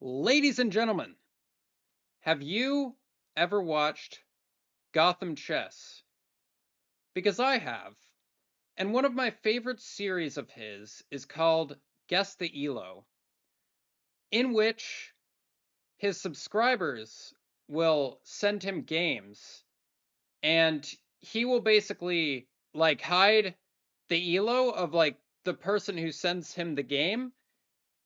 Ladies and gentlemen, have you ever watched Gotham Chess? Because I have. And one of my favorite series of his is called Guess the Elo, in which his subscribers will send him games and he will basically like hide the elo of like the person who sends him the game,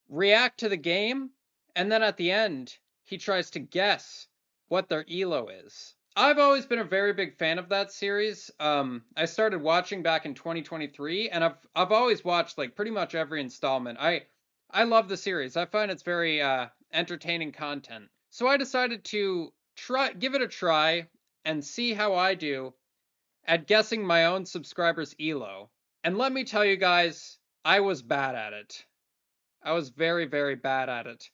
react to the game, and then at the end, he tries to guess what their elo is. I've always been a very big fan of that series. I started watching back in 2023, and I've always watched like pretty much every installment. I love the series. I find it's very entertaining content. So I decided to give it a try and see how I do at guessing my own subscribers' elo. And let me tell you guys, I was bad at it. I was very, very bad at it.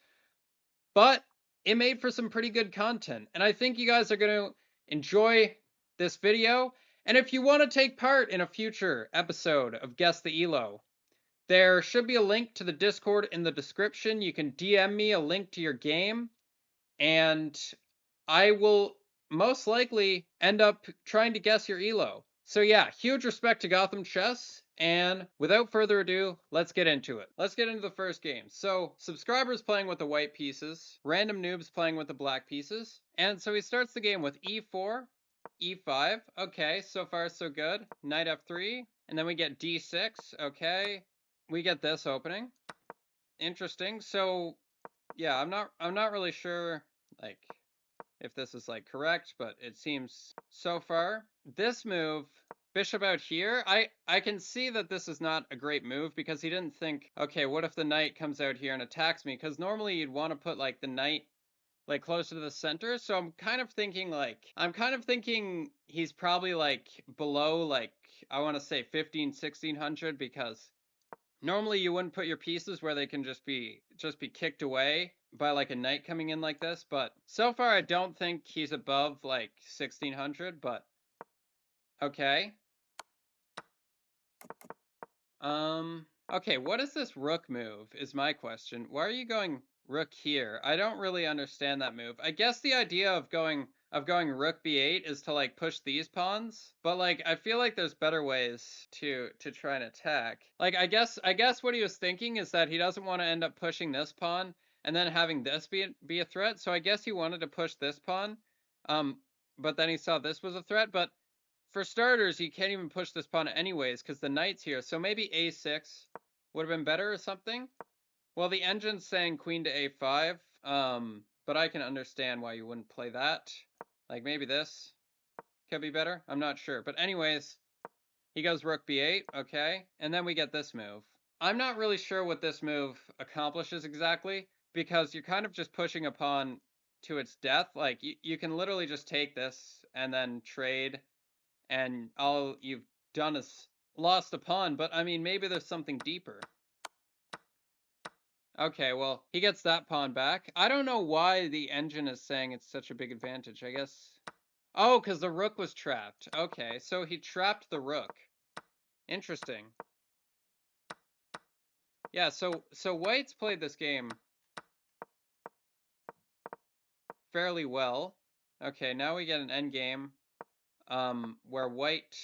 But it made for some pretty good content. And I think you guys are going to enjoy this video. And if you want to take part in a future episode of Guess the Elo, there should be a link to the Discord in the description. You can DM me a link to your game, and I will most likely end up trying to guess your elo. So yeah, huge respect to Gotham Chess, and without further ado, let's get into it. Let's get into the first game. So subscribers playing with the white pieces, random noobs playing with the black pieces, and so he starts the game with e4, e5. Okay, so far so good. Knight f3, and then we get d6. Okay, we get this opening. Interesting. So yeah, I'm not really sure like if this is like correct, but it seems so far. This move, bishop out here, I can see that this is not a great move because he didn't think, okay, what if the knight comes out here and attacks me? Because normally you'd want to put like the knight like closer to the center. So I'm kind of thinking he's probably like below like I want to say 1600 because normally you wouldn't put your pieces where they can just be kicked away by like a knight coming in like this, but so far I don't think he's above like 1600, but okay. Okay, what is this rook move is my question. Why are you going rook here? I don't really understand that move. I guess the idea of going rook b8 is to like push these pawns, but like I feel like there's better ways to try and attack. Like I guess what he was thinking is that he doesn't want to end up pushing this pawn and then having this be a threat. So I guess he wanted to push this pawn. Um but then he saw this was a threat, but for starters, you can't even push this pawn anyways because the knight's here. So maybe a6 would have been better or something. Well, the engine's saying queen to a5, but I can understand why you wouldn't play that. Like maybe this could be better. I'm not sure. But anyways, he goes rook b8, okay? And then we get this move. I'm not really sure what this move accomplishes exactly because you're kind of just pushing a pawn to its death. Like you can literally just take this and then trade, and all you've done is lost a pawn, but I mean, maybe there's something deeper. Okay, well, he gets that pawn back. I don't know why the engine is saying it's such a big advantage, I guess. Oh, because the rook was trapped. Okay, so he trapped the rook. Interesting. Yeah, so white's played this game fairly well. Okay, now we get an endgame where white...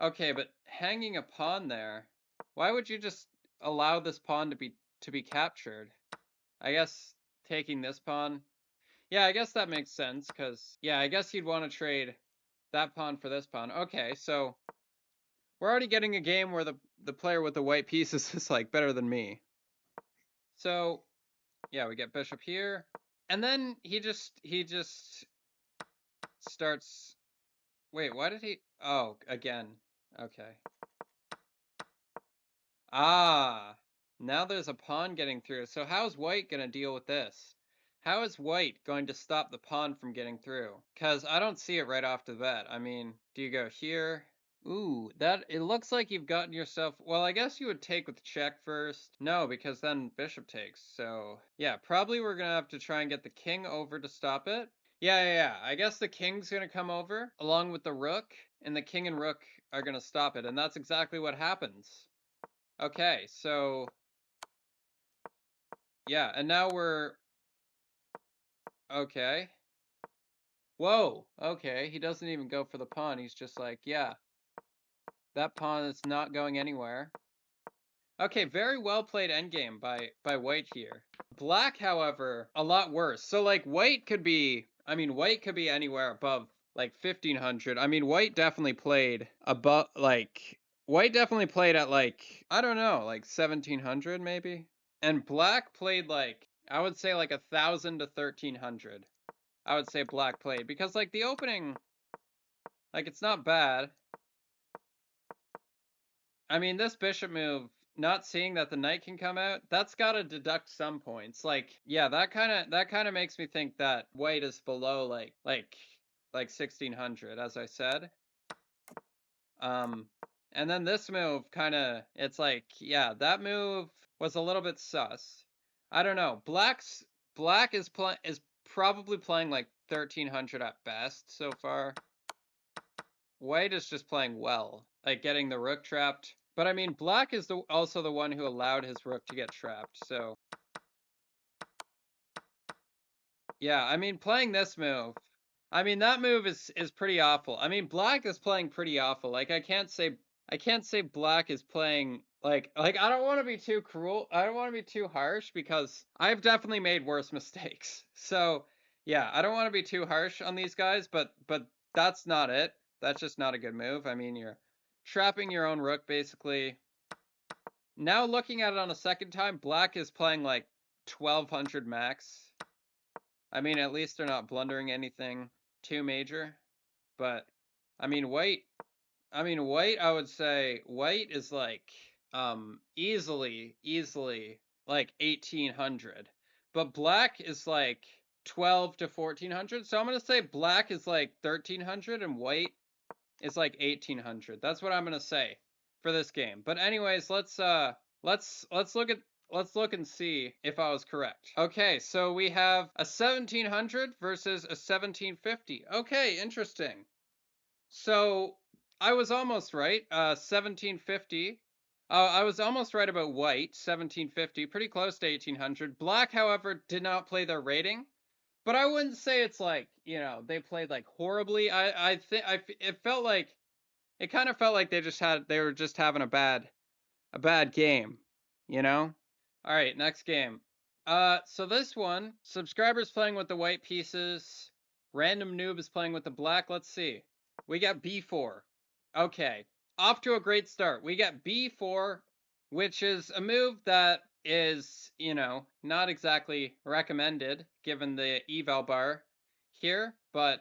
Okay, but hanging a pawn there, why would you just allow this pawn to be captured? I guess taking this pawn. Yeah, I guess that makes sense because yeah, I guess you'd want to trade that pawn for this pawn. Okay, so we're already getting a game where the player with the white pieces is like better than me. So yeah, we get bishop here, and then he just starts. Wait, why did he? Oh, again. Okay. Ah, now there's a pawn getting through. So how's white going to deal with this? How is white going to stop the pawn from getting through? Because I don't see it right off the bat. I mean, do you go here? Ooh, it looks like you've gotten yourself... Well, I guess you would take with check first. No, because then bishop takes. So, yeah, probably we're going to have to try and get the king over to stop it. Yeah. I guess the king's going to come over along with the rook, and the king and rook are going to stop it. And that's exactly what happens. Okay, so yeah, and now we're Okay. Whoa. Okay. He doesn't even go for the pawn. He's just like, yeah, that pawn is not going anywhere. Okay, very well played endgame by white here. Black, however, a lot worse. So like white could be, I mean, white could be anywhere above like 1500. I mean, white definitely played above like white definitely played at like I don't know, like 1700 maybe. And black played like I would say like 1000 to 1300. I would say black played because like the opening like it's not bad. I mean, this bishop move, not seeing that the knight can come out, that's got to deduct some points. Like, yeah, that kind of makes me think that white is below like 1600, as I said. And then this move kind of, it's like, yeah, that move was a little bit sus. I don't know. Black is probably playing like 1300 at best so far. White is just playing well, like getting the rook trapped. But I mean, black is also the one who allowed his rook to get trapped, so... Yeah, I mean, playing this move... I mean, that move is pretty awful. I mean, black is playing pretty awful. Like, I can't say black is playing... Like I don't want to be too cruel. I don't want to be too harsh because I've definitely made worse mistakes. So, yeah, I don't want to be too harsh on these guys, but that's not it. That's just not a good move. I mean, you're trapping your own rook, basically. Now looking at it on a second time, black is playing like 1200 max. I mean, at least they're not blundering anything too major. But, I mean, white, I would say white is like, easily like 1800. But black is like 12 to 1400. So I'm going to say black is like 1300 and white is like 1800. That's what I'm going to say for this game. But anyways, let's look and see if I was correct. Okay, so we have a 1700 versus a 1750. Okay, interesting. So I was almost right. 1750. I was almost right about white, 1750, pretty close to 1800. Black, however, did not play their rating, but I wouldn't say it's like, they played like horribly. It felt like it kind of felt like they were just having a bad game, you know? All right, next game. So this one, subscribers playing with the white pieces, random noob is playing with the black. Let's see. We got b4. Okay, off to a great start. We got b4, which is a move that is, not exactly recommended given the eval bar here, but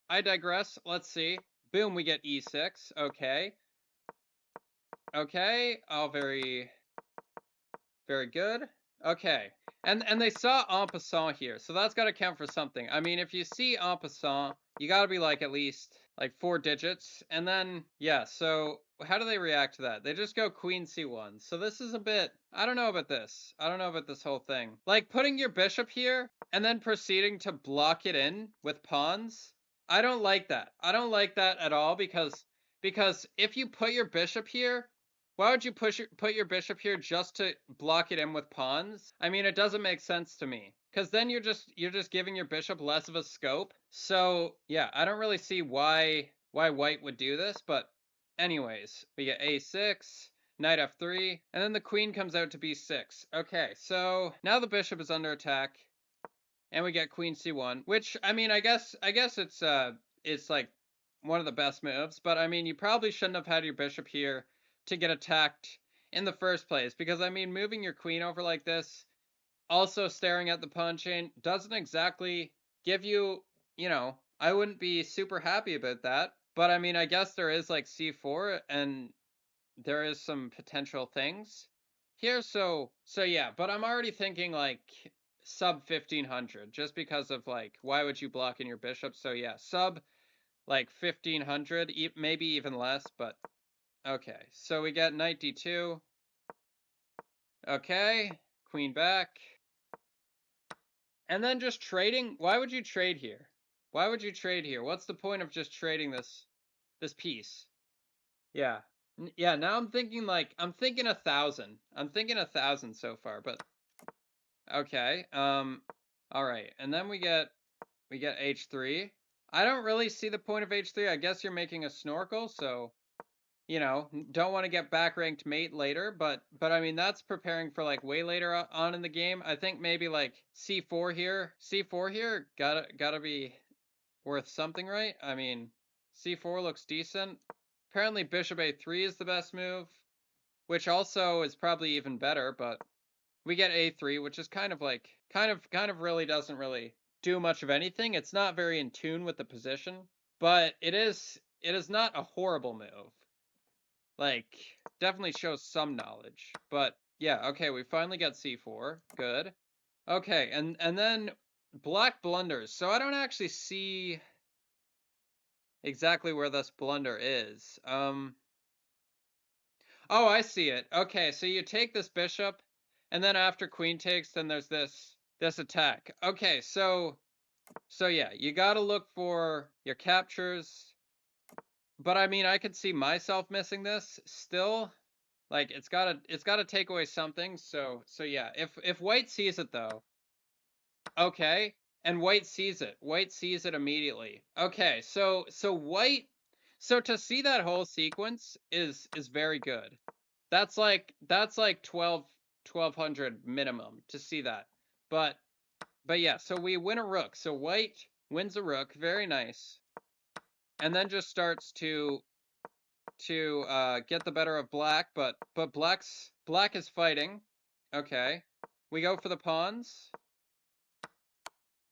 I digress. Let's see. Boom, we get e6. Okay. Okay. Oh, very good. Okay. And they saw en passant here, so that's got to count for something. I mean, if you see en passant, you got to be like at least like 4 digits. And then, yeah, so how do they react to that? They just go queen c1. So this is a bit, I don't know about this. I don't know about this whole thing. Like putting your bishop here and then proceeding to block it in with pawns. I don't like that. I don't like that at all because if you put your bishop here, why would you put your bishop here just to block it in with pawns? I mean, it doesn't make sense to me. Because then you're just giving your bishop less of a scope. So yeah, I don't really see why white would do this. But anyways, we get a6, knight f3, and then the queen comes out to b6. Okay, so now the bishop is under attack, and we get queen c1, which I mean, I guess it's like one of the best moves. But I mean, you probably shouldn't have had your bishop here to get attacked in the first place, because I mean, moving your queen over like this, also staring at the pawn chain, doesn't exactly give you, I wouldn't be super happy about that. But I mean, I guess there is like c4 and there is some potential things here. So yeah, but I'm already thinking like sub 1500 just because of like, why would you block in your bishop? So yeah, sub like 1500, maybe even less, but okay, so we get knight d2. Okay, queen back. And then just trading. Why would you trade here? Why would you trade here? What's the point of just trading this piece? Yeah. Yeah, now I'm thinking 1,000. I'm thinking 1,000 so far, but okay. All right. And then we get We get h3. I don't really see the point of h3. I guess you're making a snorkel, so, you know, don't want to get back ranked mate later, but I mean, that's preparing for like way later on in the game. I think maybe like c4 here. c4 here gotta be worth something, right? I mean, c4 looks decent. Apparently bishop a3 is the best move, which also is probably even better, but we get a3, which is kind of like kind of really doesn't really do much of anything. It's not very in tune with the position, but it is not a horrible move. Like, definitely shows some knowledge. But yeah, okay, we finally got c4. Good. Okay, and then black blunders. So I don't actually see exactly where this blunder is. Oh, I see it. Okay, so you take this bishop, and then after queen takes, then there's this attack. Okay, so yeah, you gotta look for your captures. But I mean, I could see myself missing this still. Like, it's gotta take away something. So yeah, if white sees it though, okay, and white sees it. White sees it immediately. Okay, so white, so to see that whole sequence is very good. That's like 1200 minimum to see that. But yeah, so we win a rook. So white wins a rook, very nice. And then just starts to get the better of black, but black is fighting. Okay. We go for the pawns.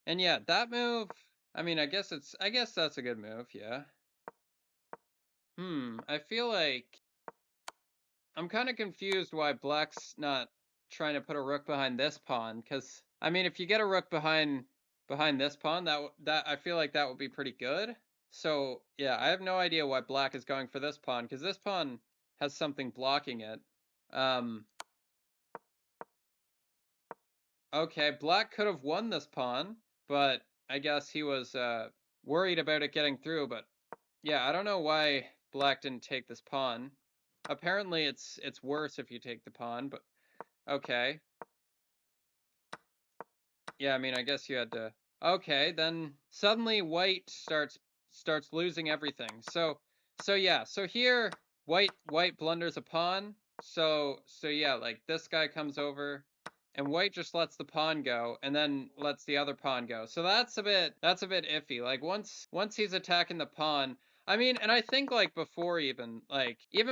And yeah, that move, I mean, I guess that's a good move, yeah. I feel like I'm kind of confused why black's not trying to put a rook behind this pawn, because I mean, if you get a rook behind this pawn, that I feel like that would be pretty good. So yeah, I have no idea why black is going for this pawn, because this pawn has something blocking it. Okay, black could have won this pawn, but I guess he was worried about it getting through. But yeah, I don't know why black didn't take this pawn. Apparently it's worse if you take the pawn, but okay. Yeah, I mean, I guess you had to. Okay, then suddenly white starts losing everything. So yeah, so here white blunders a pawn. So yeah, like this guy comes over and white just lets the pawn go and then lets the other pawn go. So that's a bit iffy. Like once he's attacking the pawn, I mean, and I think like before even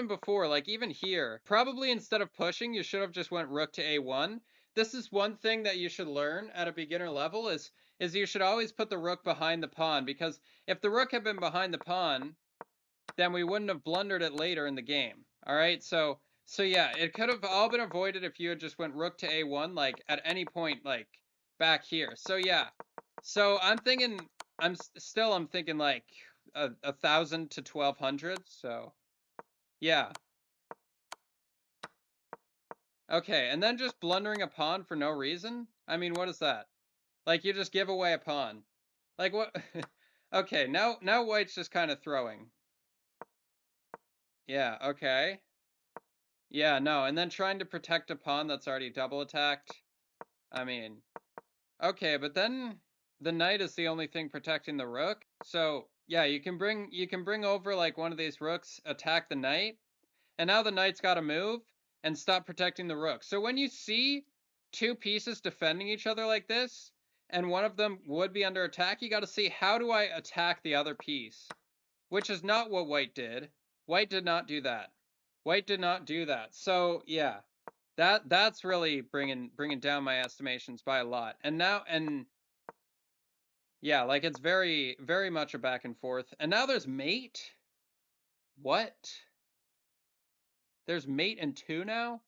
before, like even here, probably instead of pushing, you should have just went rook to a1. This is one thing that you should learn at a beginner level is you should always put the rook behind the pawn, because if the rook had been behind the pawn, then we wouldn't have blundered it later in the game. All right, so yeah, it could have all been avoided if you had just went rook to a1 like at any point like back here. So yeah, so I'm thinking I'm thinking like 1,000 to 1,200. So yeah. Okay, and then just blundering a pawn for no reason? I mean, what is that? Like, you just give away a pawn. Like, what? Okay, now white's just kind of throwing. Yeah, okay. Yeah, no, and then trying to protect a pawn that's already double attacked. I mean, okay, but then the knight is the only thing protecting the rook. So, yeah, you can bring over like one of these rooks, attack the knight, and now the knight's got to move and stop protecting the rook. So when you see two pieces defending each other like this, and one of them would be under attack, you got to see, how do I attack the other piece? Which is not what white did. White did not do that. White did not do that. So yeah, that's really bringing down my estimations by a lot. And now, and yeah, like it's very much a back and forth. And now there's mate. What? There's mate and two now?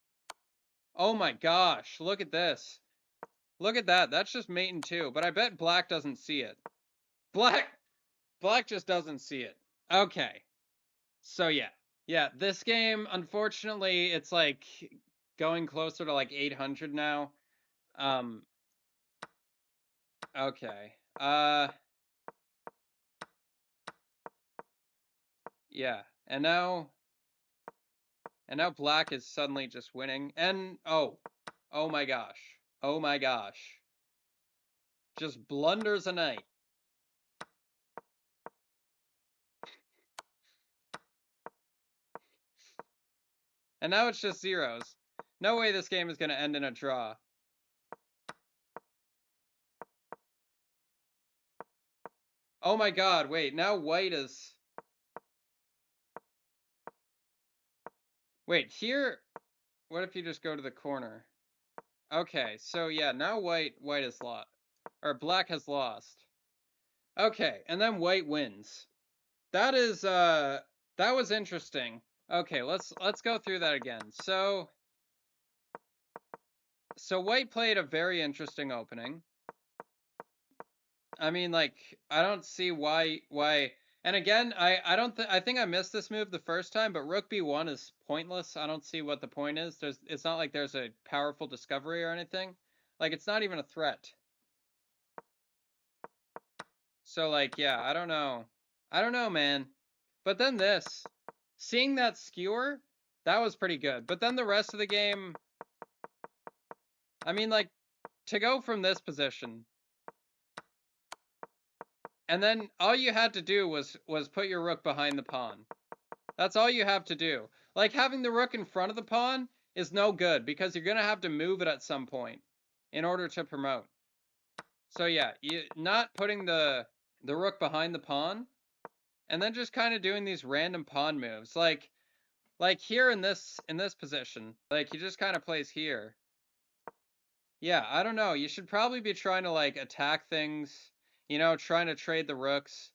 Oh my gosh, look at this. Look at that. That's just mate and two, but I bet black doesn't see it. Black just doesn't see it. Okay. So yeah. Yeah, this game, unfortunately, it's like going closer to like 800 now. Okay. Yeah. And now black is suddenly just winning. And oh my gosh. Oh my gosh. Just blunders a knight. And now it's just zeros. No way this game is going to end in a draw. Oh my god, wait, now white is... Wait, here... What if you just go to the corner? Okay, so yeah, now white is lost. Or black has lost. Okay, and then white wins. That is, that was interesting. Okay, let's go through that again. So white played a very interesting opening. I mean, like, I don't see why, and again, I think I missed this move the first time, but rook b1 is pointless. I don't see what the point is. It's not like there's a powerful discovery or anything. Like, it's not even a threat. So, like, yeah, I don't know. I don't know, man. But then this, seeing that skewer, that was pretty good. But then the rest of the game, I mean, like, to go from this position, and then all you had to do was put your rook behind the pawn. That's all you have to do. Like, having the rook in front of the pawn is no good, because you're going to have to move it at some point in order to promote. So yeah, not putting the rook behind the pawn, and then just kind of doing these random pawn moves. Like here in this position, like, he just kind of plays here. Yeah, I don't know. You should probably be trying to, like, attack things, trying to trade the rooks.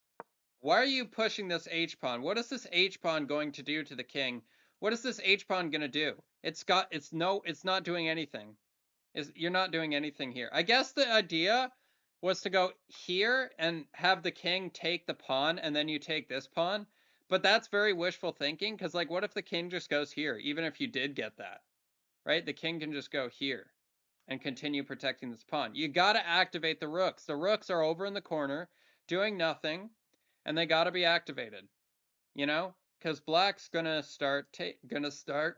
Why are you pushing this h-pawn? What is this h-pawn going to do to the king? What is this h-pawn going to do? It's not doing anything. You're not doing anything here. I guess the idea was to go here and have the king take the pawn, and then you take this pawn. But that's very wishful thinking, because, like, what if the king just goes here, even if you did get that, right? The king can just go here and continue protecting this pawn. You got to activate the rooks. The rooks are over in the corner doing nothing, and they got to be activated, because black's gonna start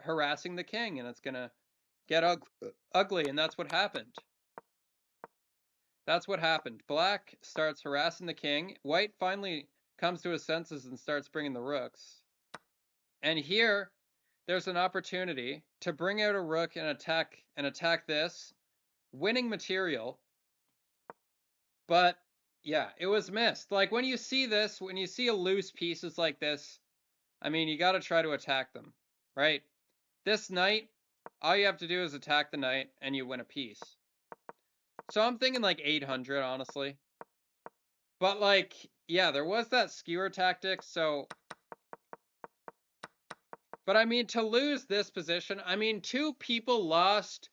harassing the king, and it's gonna get ugly, and that's what happened. That's what happened. Black starts harassing the king. White finally comes to his senses and starts bringing the rooks. And here, there's an opportunity to bring out a rook and attack this, winning material. But yeah, it was missed. Like, when you see this, when you see a loose pieces like this, I mean, you got to try to attack them, right? This knight, all you have to do is attack the knight, and you win a piece. So I'm thinking like 800, honestly. But, like, yeah, there was that skewer tactic, so... But, I mean, to lose this position, I mean, two people lost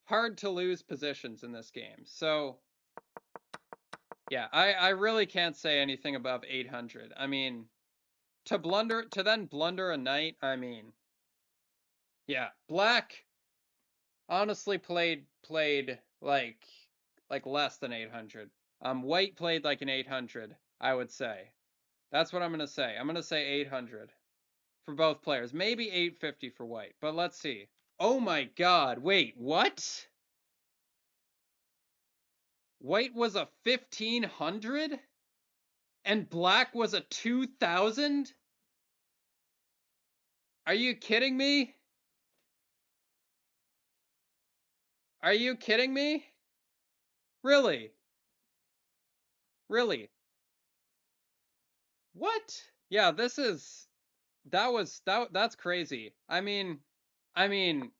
hard-to-lose positions in this game. So, yeah, I really can't say anything above 800. I mean, to then blunder a knight, I mean... Yeah, black honestly played like less than 800. White played like an 800, I would say. That's what I'm going to say. I'm going to say 800 for both players. Maybe 850 for white, but let's see. Oh my god, wait, what? White was a 1500? And black was a 2000? Are you kidding me? Are you kidding me? Really? Really? What? Yeah, that's crazy. I mean, I mean,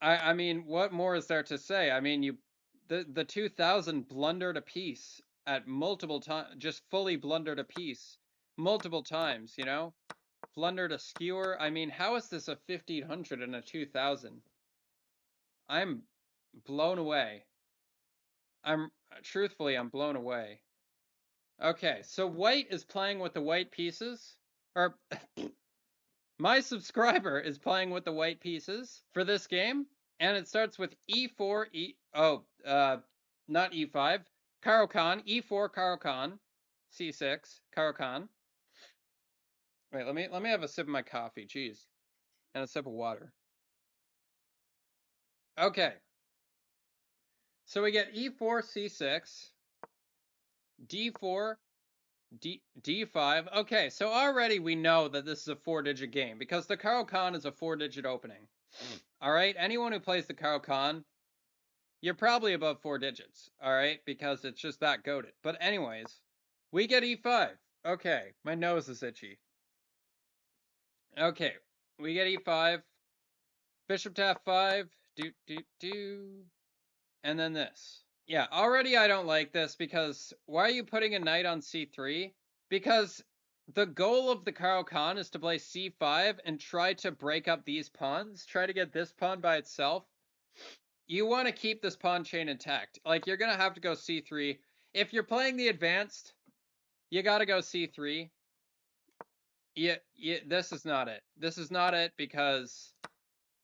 I mean, what more is there to say? I mean, the 2000 blundered a piece at multiple times, just fully blundered a piece multiple times, blundered a skewer. I mean, how is this a 1500 and a 2000? I'm blown away. Truthfully, I'm blown away. Okay, so white is playing with the white pieces, or my subscriber is playing with the white pieces for this game, and it starts with e4, not e5, Caro-Kann, e4, Caro-Kann, c6, Caro-Kann. Wait, let me have a sip of my coffee, jeez, and a sip of water. Okay, so we get e4, c6, d4, D5. Okay, so already we know that this is a 4-digit game because the Caro-Kann is a 4-digit opening. All right, anyone who plays the Caro-Kann, you're probably above 4 digits. All right, because it's just that goated. But anyways, we get E5. Okay, my nose is itchy. Okay, we get E5. Bishop to F5. And then this. Yeah, already I don't like this because why are you putting a knight on C3? Because the goal of the Caro-Kann is to play C5 and try to break up these pawns, try to get this pawn by itself. You want to keep this pawn chain intact. Like, you're going to have to go C3. If you're playing the advanced, you got to go C3. Yeah, this is not it. This is not it because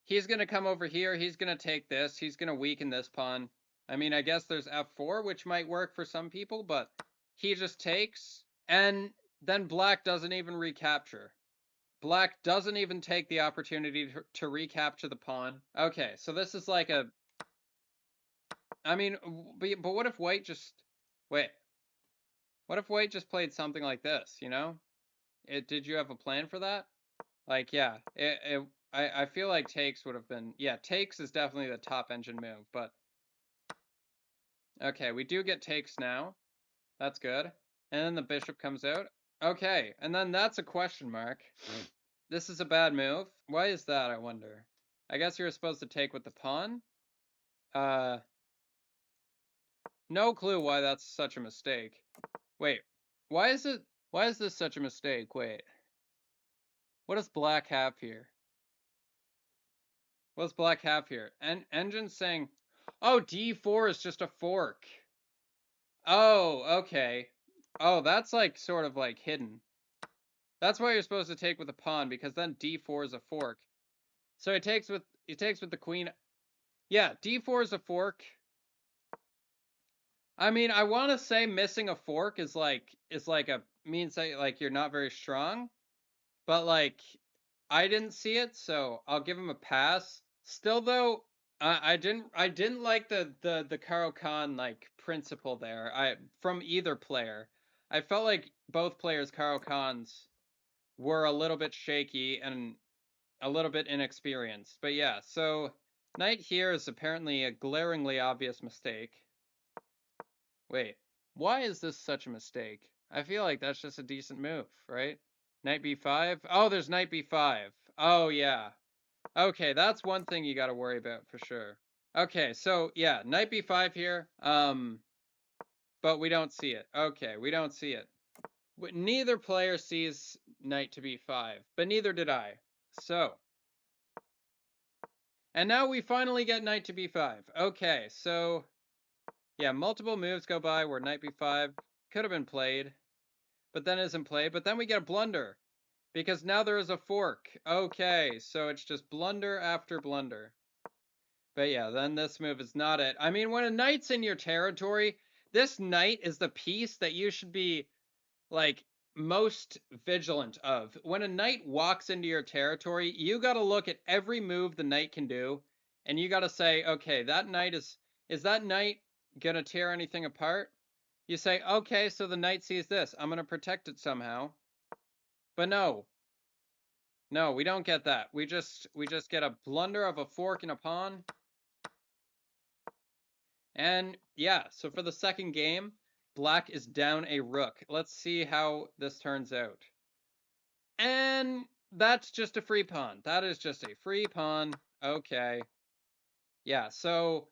he's going to come over here. He's going to take this. He's going to weaken this pawn. I mean, I guess there's F4, which might work for some people, but he just takes. And then black doesn't even recapture. Black doesn't even take the opportunity to recapture the pawn. Okay, so this is like a... I mean, but what if white just... Wait. What if white just played something like this, you know? Did you have a plan for that? Like, yeah. I feel like takes would have been... Yeah, takes is definitely the top engine move, but... Okay, we do get takes now. That's good. And then the bishop comes out. Okay, and then that's a question mark. This is a bad move. Why is that, I wonder? I guess you're supposed to take with the pawn? No clue why that's such a mistake. Wait, why is this such a mistake? Wait. What does black have here? What does black have here? Engine's saying, oh, D4 is just a fork. Oh, okay. Oh, that's like sort of like hidden. That's why you're supposed to take with a pawn, because then D4 is a fork. So he takes with the queen. Yeah, D4 is a fork. I mean, I want to say missing a fork is like a means that like you're not very strong, but like I didn't see it, so I'll give him a pass. Still though, I didn't like the Caro-Kann like principle there. From either player. I felt like both players' Caro-Kanns were a little bit shaky and a little bit inexperienced. But yeah, so knight here is apparently a glaringly obvious mistake. Wait, why is this such a mistake? I feel like that's just a decent move, right? Knight b5? Oh, there's knight b5. Oh, yeah. Okay, that's one thing you got to worry about for sure. Okay, so yeah, knight b5 here. But we don't see it. Okay, we don't see it. Neither player sees knight to b5, but neither did I. So, and now we finally get knight to b5. Okay, so yeah, multiple moves go by where knight b5 could have been played, but then isn't played. But then we get a blunder because now there is a fork. Okay, so it's just blunder after blunder. But yeah, then this move is not it. I mean, when a knight's in your territory, this knight is the piece that you should be like most vigilant of. When a knight walks into your territory, you got to look at every move the knight can do, and you got to say, okay, that knight is that knight gonna tear anything apart? You say, okay, so the knight sees this, I'm gonna protect it somehow. But no, we don't get that. We just get a blunder of a fork and a pawn. And yeah, so for the second game, black is down a rook. Let's see how this turns out. And that's just a free pawn. That is just a free pawn. Okay. Yeah, so...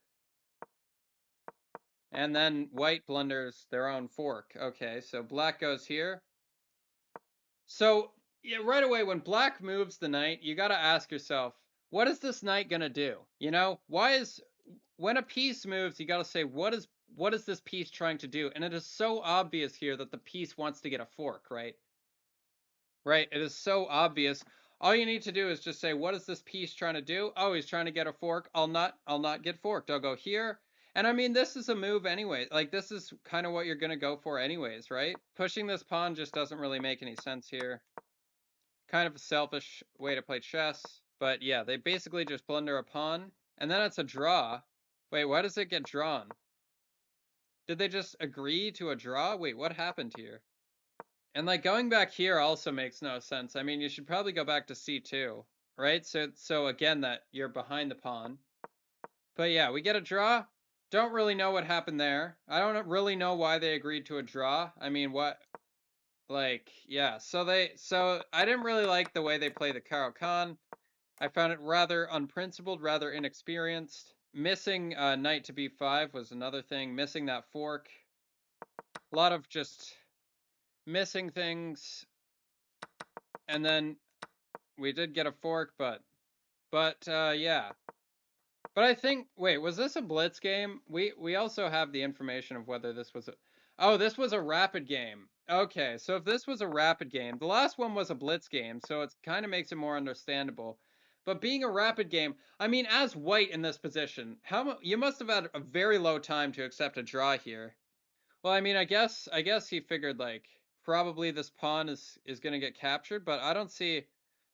And then white blunders their own fork. Okay, so black goes here. So, yeah, right away, when black moves the knight, you gotta ask yourself, what is this knight gonna do? You know, when a piece moves, you gotta say, what is this piece trying to do? And it is so obvious here that the piece wants to get a fork, right? Right, it is so obvious. All you need to do is just say, what is this piece trying to do? Oh, he's trying to get a fork. I'll not get forked. I'll go here. And I mean, this is a move anyway. Like, this is kind of what you're going to go for anyways, right? Pushing this pawn just doesn't really make any sense here. Kind of a selfish way to play chess. But yeah, they basically just blunder a pawn. And then it's a draw. Wait, why does it get drawn? Did they just agree to a draw? Wait, what happened here? And like going back here also makes no sense. I mean, you should probably go back to c2, right? So again, that you're behind the pawn. But yeah, we get a draw. Don't really know what happened there. I don't really know why they agreed to a draw. I mean, what, like, yeah. So I didn't really like the way they play the Caro-Kann. I found it rather unprincipled, rather inexperienced. Missing knight to b5 was another thing. Missing that fork. A lot of just missing things. And then we did get a fork, but yeah. But I think, wait, was this a blitz game? We also have the information of whether this was a, oh, this was a rapid game. Okay, so if this was a rapid game, the last one was a blitz game, so it kind of makes it more understandable. But being a rapid game, I mean, as white in this position, you must have had a very low time to accept a draw here. Well, I mean, I guess he figured like probably this pawn is going to get captured, but I don't see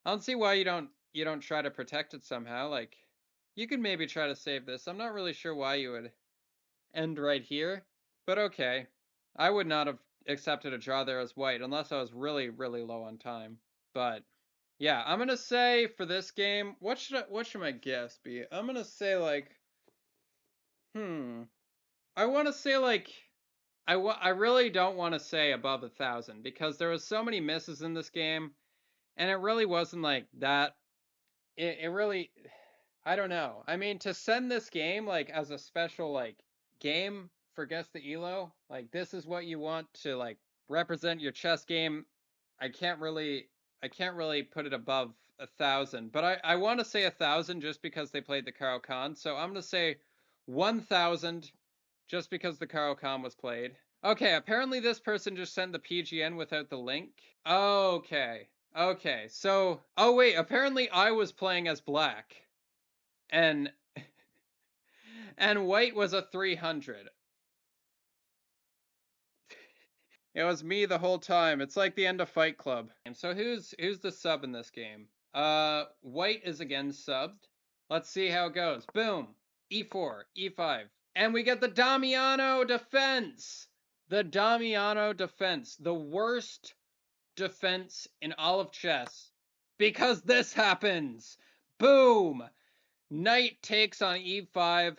why you don't try to protect it somehow. Like you could maybe try to save this. I'm not really sure why you would end right here, but okay. I would not have accepted a draw there as white unless I was really really low on time. But yeah, I'm going to say for this game, what should my guess be? I'm going to say like hmm, I want to say like I really don't want to say above 1,000 because there was so many misses in this game, and it really wasn't like that. It really, I don't know. I mean, to send this game like as a special like game for Guess the Elo, like this is what you want to like represent your chess game. I can't really, I can't really put it above 1,000, but I want to say 1,000 just because they played the Caro-Kann. So I'm gonna say 1,000 just because the Caro-Kann was played. Okay, apparently this person just sent the PGN without the link. Okay. Okay. So, oh wait, apparently I was playing as black and and white was a 300. It was me the whole time. It's like the end of Fight Club. So who's the sub in this game? White is again subbed. Let's see how it goes. Boom. E4, E5. And we get the Damiano defense. The Damiano defense. The worst defense in all of chess. Because this happens. Boom. Knight takes on e5,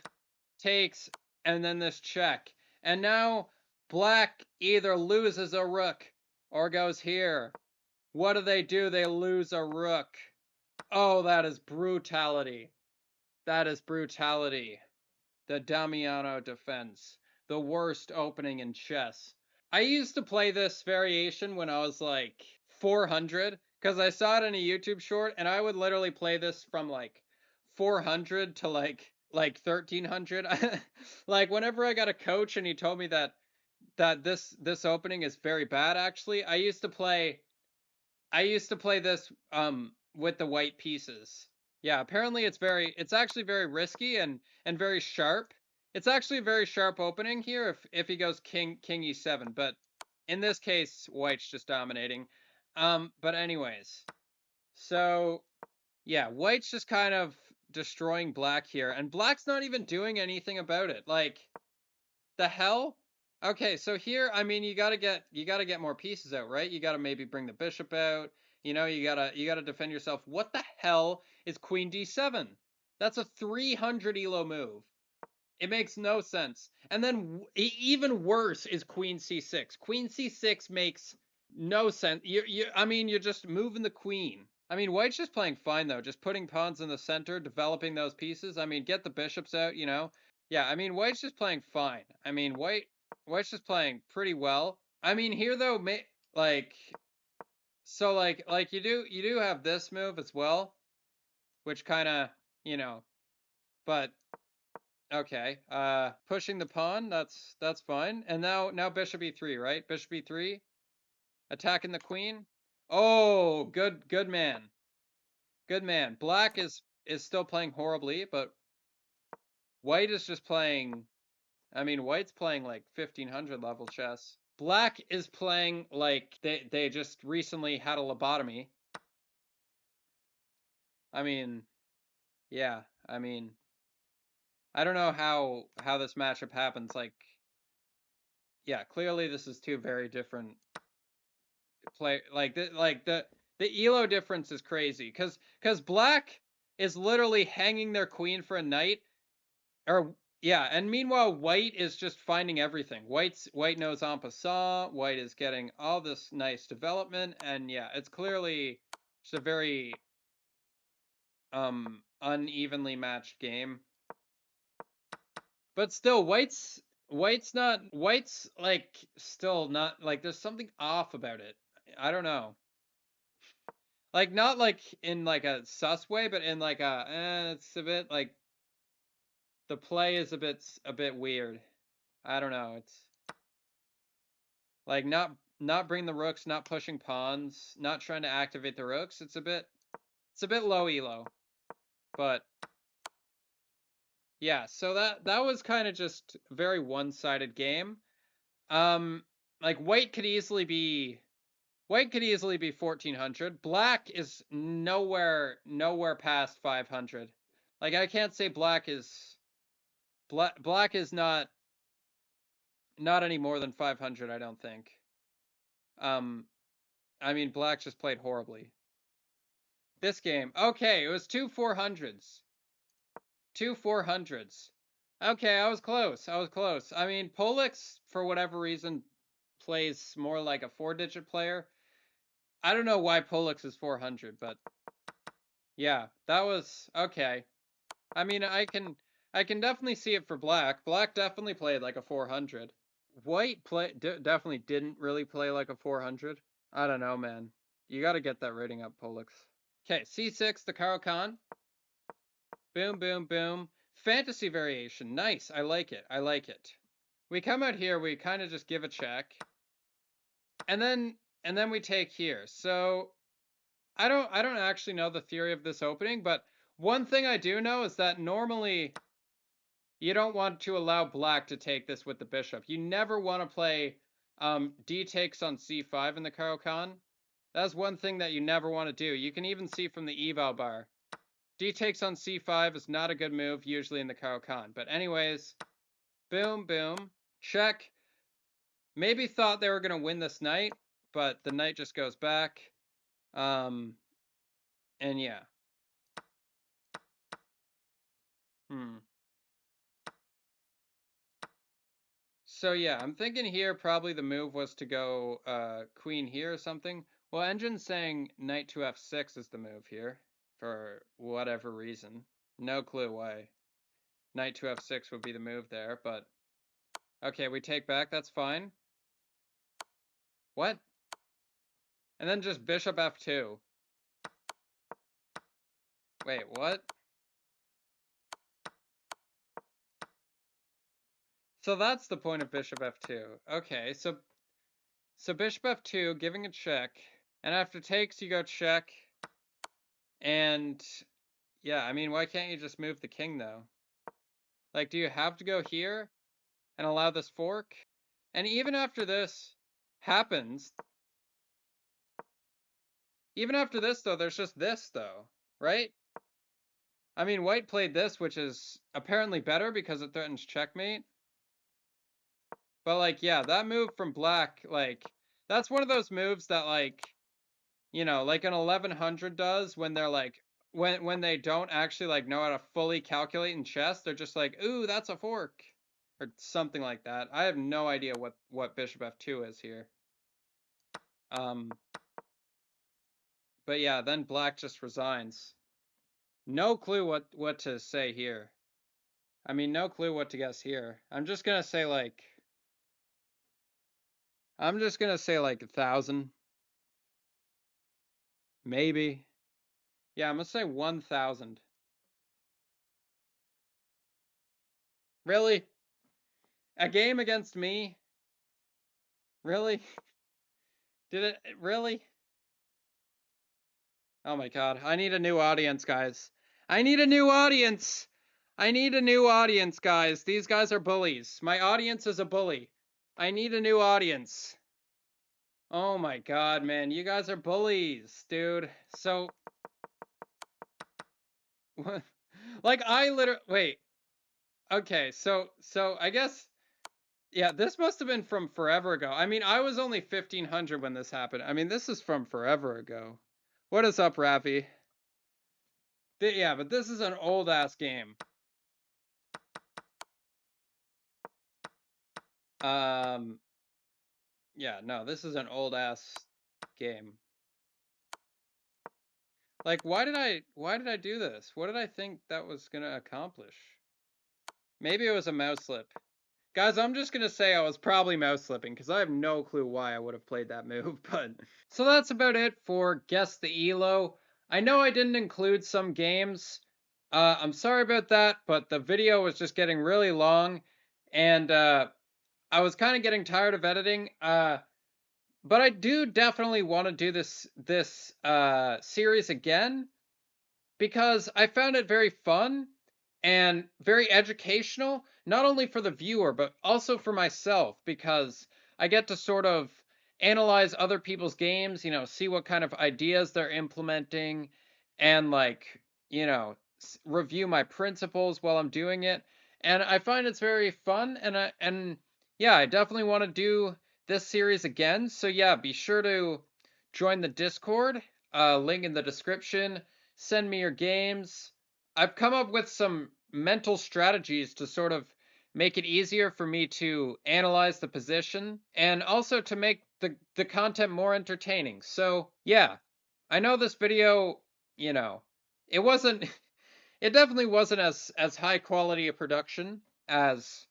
takes, and then this check. And now black either loses a rook or goes here. What do? They lose a rook. Oh, that is brutality. That is brutality. The Damiano defense. The worst opening in chess. I used to play this variation when I was like 400 because I saw it in a YouTube short, and I would literally play this from like 400 to like 1300. Like whenever I got a coach and he told me that this opening is very bad, actually, I used to play this with the white pieces. Yeah, apparently it's actually very risky and very sharp. It's actually a very sharp opening here if he goes king e7, but in this case white's just dominating. But anyways, so yeah, white's just kind of destroying black here, and black's not even doing anything about it. Like the hell? Okay, so here, I mean, you gotta get more pieces out, right? You gotta maybe bring the bishop out. You gotta defend yourself. What the hell is queen d7? That's a 300 elo move. It makes no sense. And then even worse is queen c6. Queen c6 makes no sense. I mean, you're just moving the queen. I mean, white's just playing fine though, just putting pawns in the center, developing those pieces. I mean, get the bishops out. Yeah, I mean, white's just playing fine. I mean, white's just playing pretty well. I mean, here though, like so like you do have this move as well, which kind of, you know, but okay. Pushing the pawn, that's fine. And now bishop e3, right? Bishop e3, attacking the queen. Oh, good man. Good man. Black is still playing horribly, but white is just playing, I mean, white's playing like 1500 level chess. Black is playing like they just recently had a lobotomy. I mean, yeah. I mean, I don't know how this matchup happens. Like, yeah, clearly this is two very different play like the elo difference is crazy because black is literally hanging their queen for a knight, or yeah, and meanwhile white is just finding everything. White knows en passant. White is getting all this nice development, and yeah, it's clearly just a very unevenly matched game. But still, white's like still not like there's something off about it. I don't know. Like not like in like a sus way, but in like it's a bit like the play is a bit weird. I don't know. It's like not bring the rooks, not pushing pawns, not trying to activate the rooks. It's a bit low elo. But yeah, so that was kind of just a very one-sided game. Like white could easily be 1400. Black is nowhere past 500. Like I can't say black is not any more than 500, I don't think. Um I mean black just played horribly. This game. Okay, it was 2 400s. 2 400s. Okay, I was close. I mean, Polix, for whatever reason, plays more like a 4-digit player. I don't know why Polix is 400, but yeah, that was okay. I mean, I can definitely see it for black. Black definitely played like a 400. White definitely didn't really play like a 400. I don't know, man. You got to get that rating up, Polix. Okay, C6, the Caro-Kann. Boom, boom, boom. Fantasy variation. Nice. I like it. I like it. We come out here, we kind of just give a check. And then we take here. So I don't actually know the theory of this opening, but one thing I do know is that normally you don't want to allow black to take this with the bishop. You never want to play d takes on c5 in the Caro-Kann. That's one thing that you never want to do. You can even see from the eval bar. D takes on c5 is not a good move usually in the Caro-Kann. But anyways, boom, boom, check. Maybe thought they were going to win this knight, but the knight just goes back. And yeah. So yeah, I'm thinking here probably the move was to go queen here or something. Well, engine's saying knight to f6 is the move here for whatever reason. No clue why. Knight to f6 would be the move there, but okay, we take back, that's fine. What? And then just bishop f2. Wait, what? So that's the point of bishop f2. Okay, so bishop f2, giving a check. And after takes, you go check. And yeah, I mean, why can't you just move the king, though? Like, do you have to go here and allow this fork? And even after this happens, even after this, though, there's just this, though, right? I mean, white played this, which is apparently better because it threatens checkmate. But, like, yeah, that move from black, like, that's one of those moves that, like, you know, like an 1100 does when they're, like, when they don't actually, like, know how to fully calculate in chess. They're just like, ooh, that's a fork. Or something like that. I have no idea what bishop f2 is here. But yeah, then black just resigns. No clue what to say here. I mean, no clue what to guess here. I'm just gonna say like 1,000. Maybe. Yeah, I'm gonna say 1,000. Really? A game against me? Really? Did it really? Oh my god, I need a new audience, guys. I need a new audience. I need a new audience, guys. These guys are bullies. My audience is a bully. I need a new audience. Oh my god, man. You guys are bullies, dude. So like I literally wait. Okay, so I guess Yeah, this must have been from forever ago. I mean, I was only 1500 when this happened. I mean, this is from forever ago. What is up, Rafi? Yeah, but this is an old ass game. Um, yeah, no, this is an old ass game. Like, why did I do this? What did I think that was gonna accomplish? Maybe it was a mouse slip. Guys, I'm just gonna say I was probably mouse slipping because I have no clue why I would have played that move, but so that's about it for Guess the Elo. I know I didn't include some games. I'm sorry about that, but the video was just getting really long, and I was kind of getting tired of editing. But I do definitely want to do this series again because I found it very fun and very educational, not only for the viewer, but also for myself, because I get to sort of analyze other people's games, see what kind of ideas they're implementing, and like, review my principles while I'm doing it. And I find it's very fun, and yeah, I definitely want to do this series again. So yeah, be sure to join the Discord, link in the description. Send me your games. I've come up with some mental strategies to sort of make it easier for me to analyze the position and also to make the content more entertaining. So, yeah, I know this video, you know, it wasn't it definitely wasn't as high quality a production as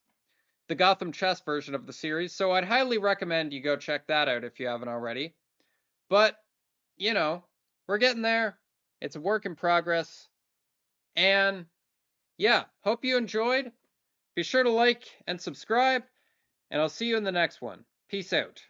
the Gotham Chess version of the series, so I'd highly recommend you go check that out if you haven't already. But, you know, we're getting there. It's a work in progress. And yeah, hope you enjoyed. Be sure to like and subscribe, and I'll see you in the next one. Peace out.